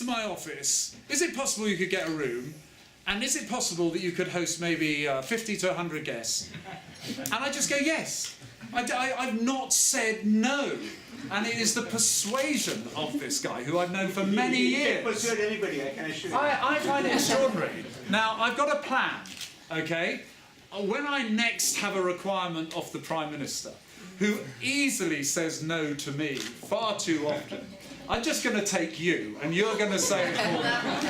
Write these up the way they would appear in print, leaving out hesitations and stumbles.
to my office, is it possible you could get a room? And is it possible that you could host maybe 50 to 100 guests? And I just go, yes. I've not said no. And it is the persuasion of this guy, who I've known for many years. You can't persuade anybody, I can assure you. I find it extraordinary. Now, I've got a plan, okay? When I next have a requirement of the Prime Minister, who easily says no to me far too often, I'm just going to take you, and you're going to say it for me.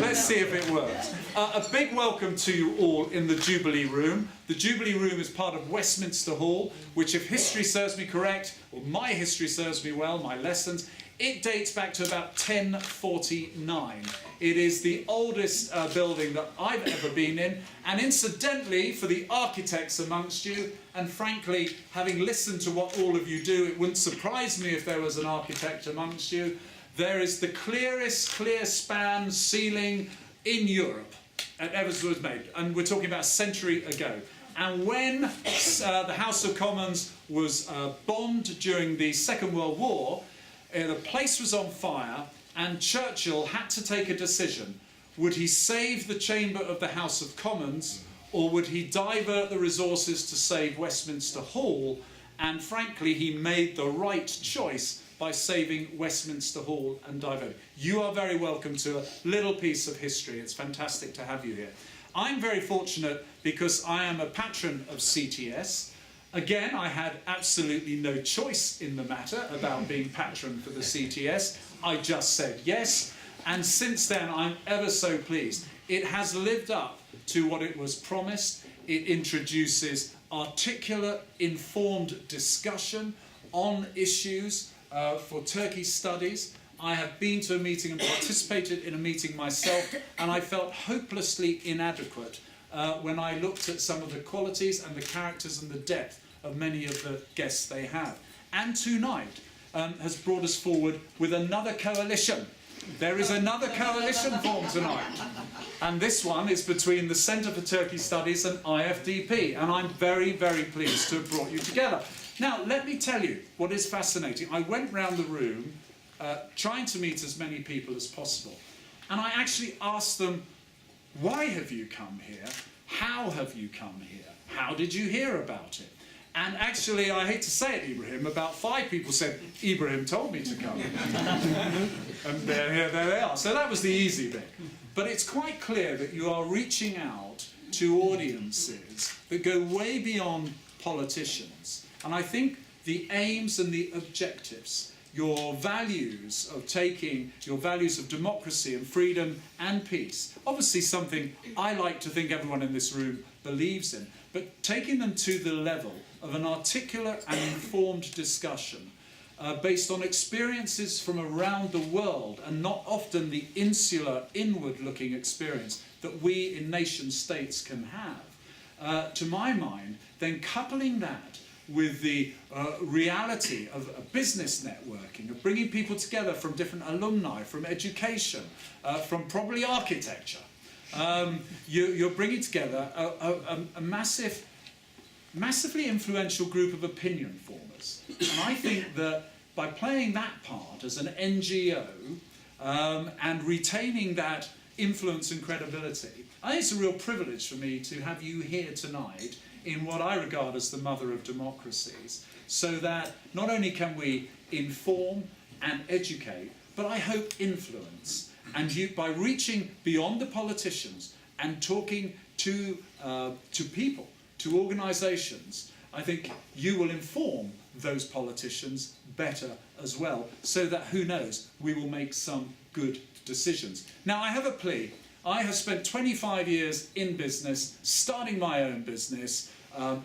Let's see if it works. A big welcome to you all in the Jubilee Room. The Jubilee Room is part of Westminster Hall, which, if history serves me correct, or my history serves me well, my lessons, it dates back to about 1049. It is the oldest building that I've ever been in, and incidentally, for the architects amongst you, and frankly, having listened to what all of you do, it wouldn't surprise me if there was an architect amongst you. There is the clearest clear span ceiling in Europe ever was made, and we're talking about a century ago. And when the House of Commons was bombed during the Second World War, the place was on fire, and Churchill had to take a decision. Would he save the chamber of the House of Commons, or would he divert the resources to save Westminster Hall? And frankly, he made the right choice by saving Westminster Hall and diverting. You are very welcome to a little piece of history. It's fantastic to have you here. I'm very fortunate because I am a patron of CTS. Again, I had absolutely no choice in the matter about being patron for the CTS. I just said yes, and since then I'm ever so pleased. It has lived up to what it was promised. It introduces articulate, informed discussion on issues for Turkey studies. I have been to a meeting and participated in a meeting myself, and I felt hopelessly inadequate when I looked at some of the qualities and the characters and the depth of many of the guests they have. And tonight has brought us forward with another coalition. There is another coalition formed tonight. And this one is between the Centre for Turkey Studies and IFDP. And I'm very, very pleased to have brought you together. Now, let me tell you what is fascinating. I went round the room trying to meet as many people as possible. And I actually asked them, why have you come here? How have you come here? How did you hear about it? And actually, I hate to say it, Ibrahim, about 5 people said, Ibrahim told me to come. And there they are. So that was the easy bit. But it's quite clear that you are reaching out to audiences that go way beyond politicians. And I think the aims and the objectives, your values of taking, your values of democracy and freedom and peace, obviously something I like to think everyone in this room believes in, but taking them to the level of an articulate and informed discussion based on experiences from around the world, and not often the insular, inward-looking experience that we in nation-states can have, to my mind, then coupling that with the reality of business networking, of bringing people together from different alumni, from education, from probably architecture. You're bringing together a massively influential group of opinion formers. And I think that by playing that part as an NGO and retaining that influence and credibility, I think it's a real privilege for me to have you here tonight in what I regard as the mother of democracies, so that not only can we inform and educate, but I hope influence. And you, by reaching beyond the politicians and talking to people, to organisations, I think you will inform those politicians better as well, so that, who knows, we will make some good decisions. Now, I have a plea. I have spent 25 years in business, starting my own business.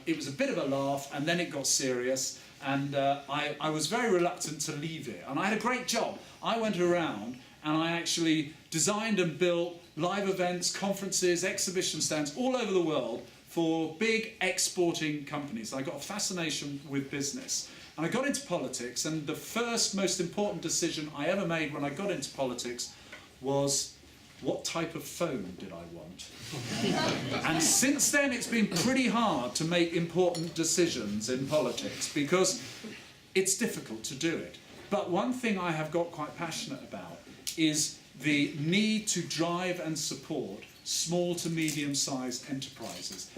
It was a bit of a laugh, and then it got serious, and I was very reluctant to leave it. And I had a great job. I went around and I actually designed and built live events, conferences, exhibition stands all over the world for big exporting companies. I got a fascination with business. And I got into politics, and the first most important decision I ever made when I got into politics was, what type of phone did I want? And since then it's been pretty hard to make important decisions in politics because it's difficult to do it. But one thing I have got quite passionate about is the need to drive and support small to medium-sized enterprises.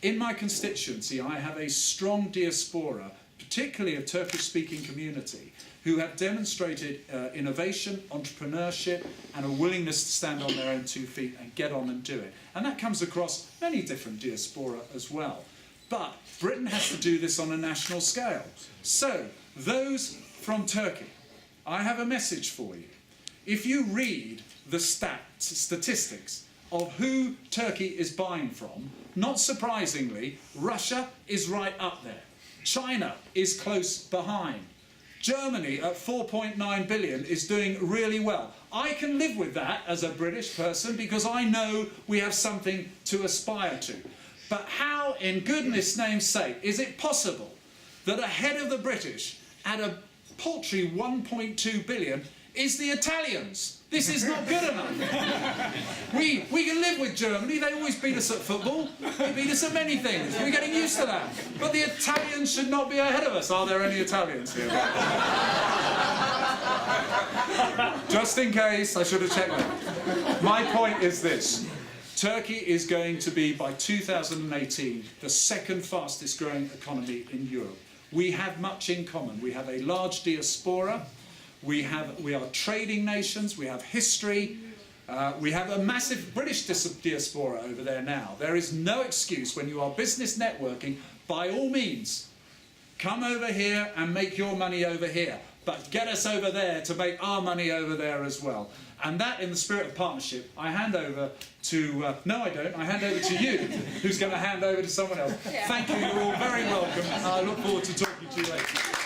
In my constituency, I have a strong diaspora, particularly a Turkish-speaking community, who have demonstrated innovation, entrepreneurship, and a willingness to stand on their own 2 feet and get on and do it. And that comes across many different diaspora as well. But Britain has to do this on a national scale. So, those from Turkey, I have a message for you. If you read the statistics of who Turkey is buying from, not surprisingly, Russia is right up there. China is close behind. Germany at 4.9 billion is doing really well. I can live with that as a British person because I know we have something to aspire to. But how, in goodness name's sake, is it possible that ahead of the British, at a paltry 1.2 billion, is the Italians? This is not good enough. We can live with Germany. They always beat us at football. They beat us at many things. We're getting used to that. But the Italians should not be ahead of us. Are there any Italians here? Just in case, I should have checked that. My point is this. Turkey is going to be, by 2018, the second fastest growing economy in Europe. We have much in common. We have a large diaspora. We are trading nations. We have history. We have a massive British diaspora over there now. There is no excuse when you are business networking, by all means, come over here and make your money over here. But get us over there to make our money over there as well. And that, in the spirit of partnership, I hand over to... no, I don't. I hand over to you, who's going to hand over to someone else. Yeah. Thank you. You're all very welcome. I look forward to talking to you later.